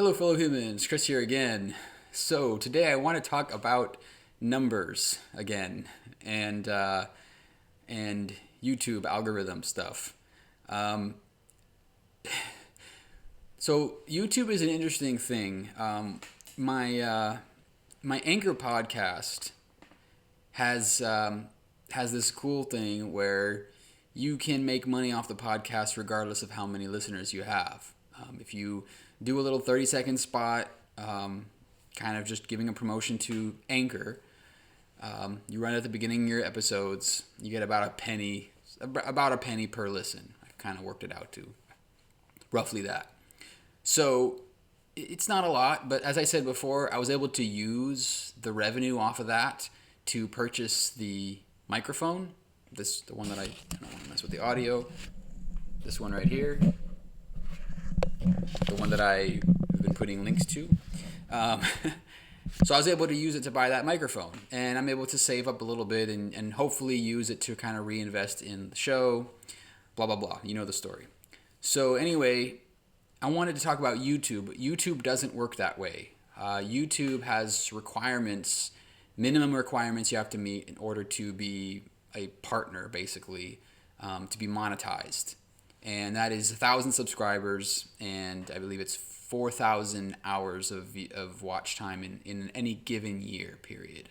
Hello, fellow humans. Chris here again. So today I want to talk about numbers again and YouTube algorithm stuff. Um, so YouTube is an interesting thing. My Anchor podcast has this cool thing where you can make money off the podcast regardless of how many listeners you have. If you do a little 30-second spot, kind of just giving a promotion to Anchor, you run it at the beginning of your episodes, you get about a penny per listen. I've kind of worked it out to roughly that. So it's not a lot, but as I said before, I was able to use the revenue off of that to purchase the microphone. The one that I don't want to mess with the audio. This one right here. The one that I have been putting links to. Um, so I was able to use it to buy that microphone, and I'm able to save up a little bit and hopefully use it to kind of reinvest in the show. Blah blah blah. You know the story. So anyway, I wanted to talk about YouTube. YouTube doesn't work that way. YouTube has requirements, minimum requirements you have to meet in order to be a partner, basically, to be monetized. And that is 1,000 subscribers, and I believe it's 4,000 hours of watch time in any given year period.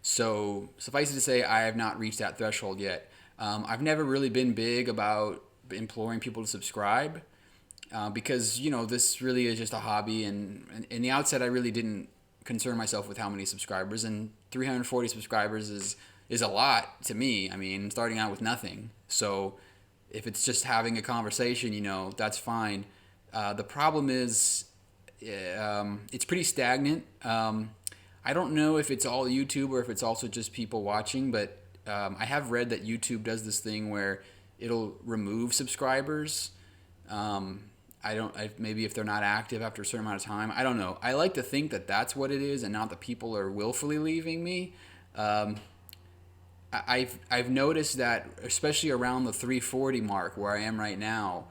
So suffice it to say, I have not reached that threshold yet. I've never really been big about imploring people to subscribe. Because this really is just a hobby, and in the outset I really didn't concern myself with how many subscribers, and 340 subscribers is a lot to me. I mean, starting out with nothing. So if it's just having a conversation, that's fine. The problem is it's pretty stagnant. I don't know if it's all YouTube or if it's also just people watching, but I have read that YouTube does this thing where it'll remove subscribers. Maybe if they're not active after a certain amount of time. I don't know. I like to think that that's what it is, and not that people are willfully leaving me. I've noticed that, especially around the 340 mark where I am right now,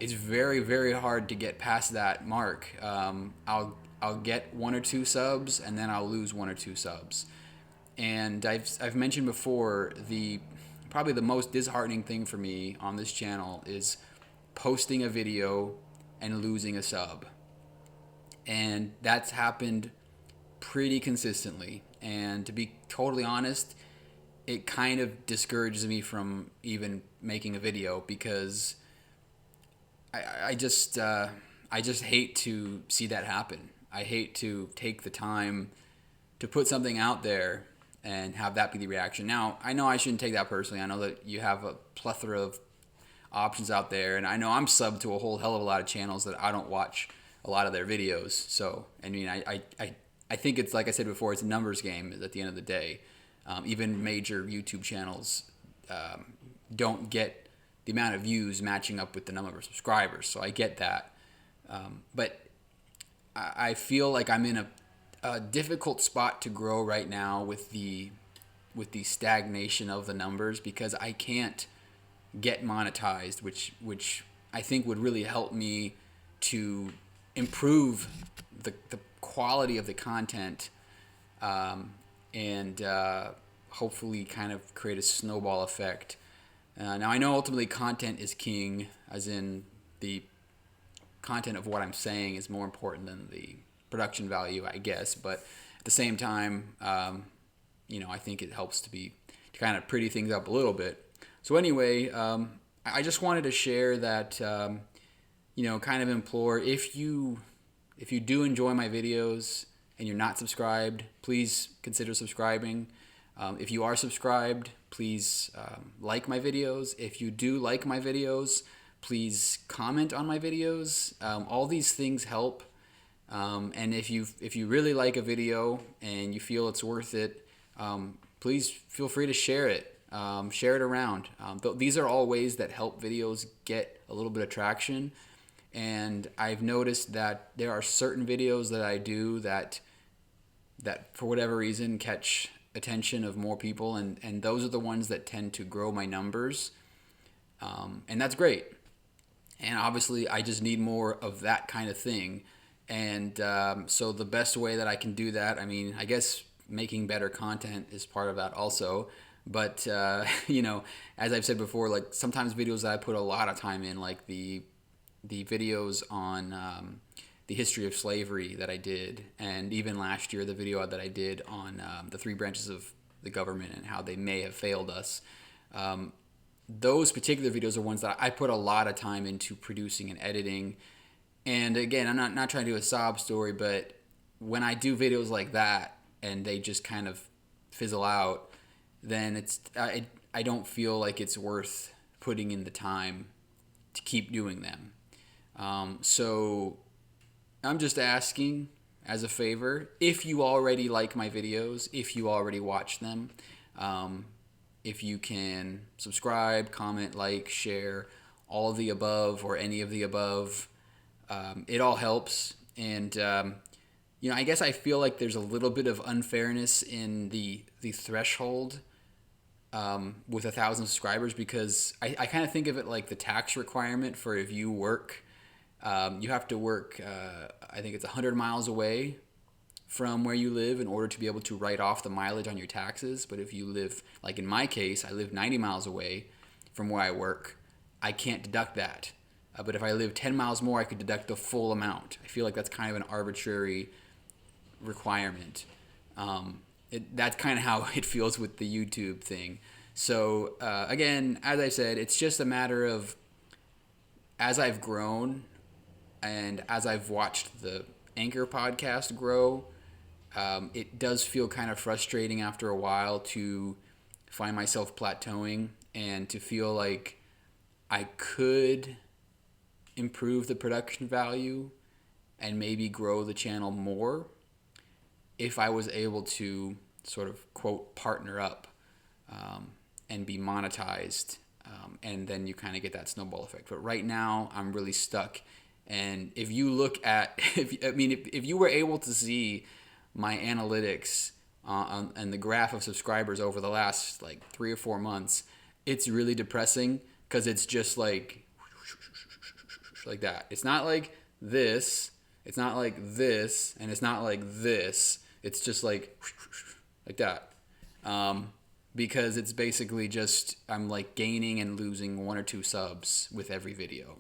it's very very hard to get past that mark. I'll get one or two subs, and then I'll lose one or two subs. And I've mentioned before, probably the most disheartening thing for me on this channel is posting a video and losing a sub. And that's happened pretty consistently. And to be totally honest, it kind of discourages me from even making a video, because I just hate to see that happen. I hate to take the time to put something out there and have that be the reaction. Now, I know I shouldn't take that personally. I know that you have a plethora of options out there, and I know I'm subbed to a whole hell of a lot of channels that I don't watch a lot of their videos. So I mean, I think it's, like I said before, it's a numbers game at the end of the day. Even major YouTube channels don't get the amount of views matching up with the number of subscribers, so I get that. But I feel like I'm in a difficult spot to grow right now with the stagnation of the numbers, because I can't get monetized, which I think would really help me to improve the quality of the content, and hopefully kind of create a snowball effect. Now I know ultimately content is king, as in the content of what I'm saying is more important than the production value, I guess. But at the same time, I think it helps to kind of pretty things up a little bit. So anyway, I just wanted to share that, kind of implore, if you do enjoy my videos and you're not subscribed, please consider subscribing. If you are subscribed, please like my videos. If you do like my videos, please comment on my videos. All these things help. And if you really like a video and you feel it's worth it, please feel free to share it. Share it around. These are all ways that help videos get a little bit of traction. And I've noticed that there are certain videos that I do that for whatever reason catch attention of more people, and those are the ones that tend to grow my numbers. And that's great. And obviously I just need more of that kind of thing. And so the best way that I can do that, I mean, I guess making better content is part of that also. But you know, as I've said before, like sometimes videos that I put a lot of time in, like the videos on the history of slavery that I did, and even last year the video that I did on the three branches of the government and how they may have failed us. Those particular videos are ones that I put a lot of time into producing and editing. And again, I'm not trying to do a sob story, but when I do videos like that and they just kind of fizzle out, then I don't feel like it's worth putting in the time to keep doing them. So I'm just asking as a favor, if you already like my videos, if you already watch them, if you can subscribe, comment, like, share, all of the above or any of the above. It all helps. And, you know, I guess I feel like there's a little bit of unfairness in the threshold with 1,000 subscribers, because I kind of think of it like the tax requirement for if you work. You have to work, I think it's 100 miles away from where you live in order to be able to write off the mileage on your taxes. But if you live, like in my case, I live 90 miles away from where I work, I can't deduct that. But if I live 10 miles more, I could deduct the full amount. I feel like that's kind of an arbitrary requirement. That's kind of how it feels with the YouTube thing. So again, as I said, it's just a matter of, as I've grown and as I've watched the Anchor podcast grow, it does feel kind of frustrating after a while to find myself plateauing and to feel like I could improve the production value and maybe grow the channel more if I was able to sort of, quote, partner up and be monetized. And then you kind of get that snowball effect. But right now, I'm really stuck. And if you look at, if you were able to see my analytics and the graph of subscribers over the last like 3 or 4 months, it's really depressing because it's just like that. It's not like this. It's not like this, and it's not like this. It's just like that. Because it's basically just I'm like gaining and losing 1 or 2 subs with every video.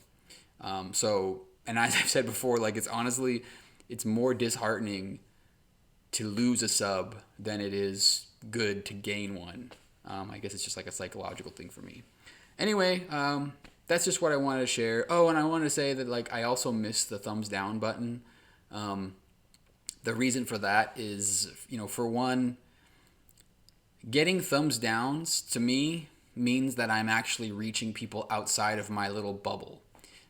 So, and as I've said before, like it's more disheartening to lose a sub than it is good to gain one. I guess it's just like a psychological thing for me. Anyway, that's just what I wanted to share. Oh, and I wanted to say that like I also missed the thumbs down button. The reason for that is, you know, for one, getting thumbs downs to me means that I'm actually reaching people outside of my little bubble.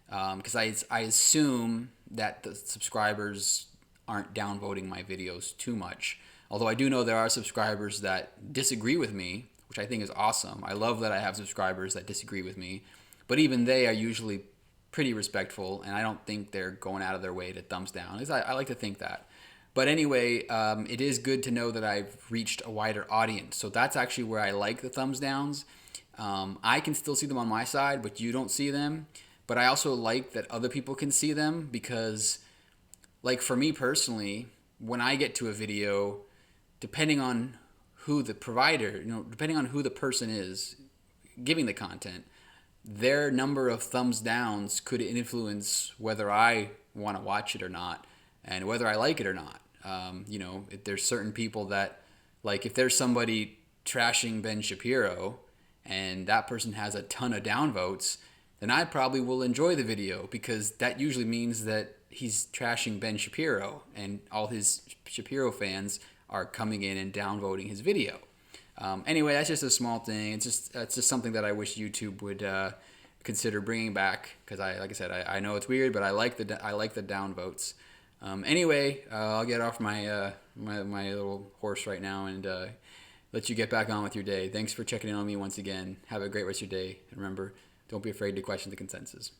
Because I assume that the subscribers aren't downvoting my videos too much. Although I do know there are subscribers that disagree with me, which I think is awesome. I love that I have subscribers that disagree with me. But even they are usually pretty respectful, and I don't think they're going out of their way to thumbs down. At least I like to think that. But anyway, it is good to know that I've reached a wider audience. So that's actually where I like the thumbs downs. I can still see them on my side, but you don't see them. But I also like that other people can see them because, like for me personally, when I get to a video, depending on who the provider, you know, depending on who the person is giving the content, their number of thumbs downs could influence whether I want to watch it or not and whether I like it or not. You know, if there's certain people that, like if there's somebody trashing Ben Shapiro and that person has a ton of downvotes, then I probably will enjoy the video because that usually means that he's trashing Ben Shapiro and all his Shapiro fans are coming in and downvoting his video. Anyway, that's just a small thing. It's just something that I wish YouTube would consider bringing back because like I said, I know it's weird, but I like the downvotes. Anyway, I'll get off my my little horse right now and let you get back on with your day. Thanks for checking in on me once again. Have a great rest of your day. And remember, don't be afraid to question the consensus.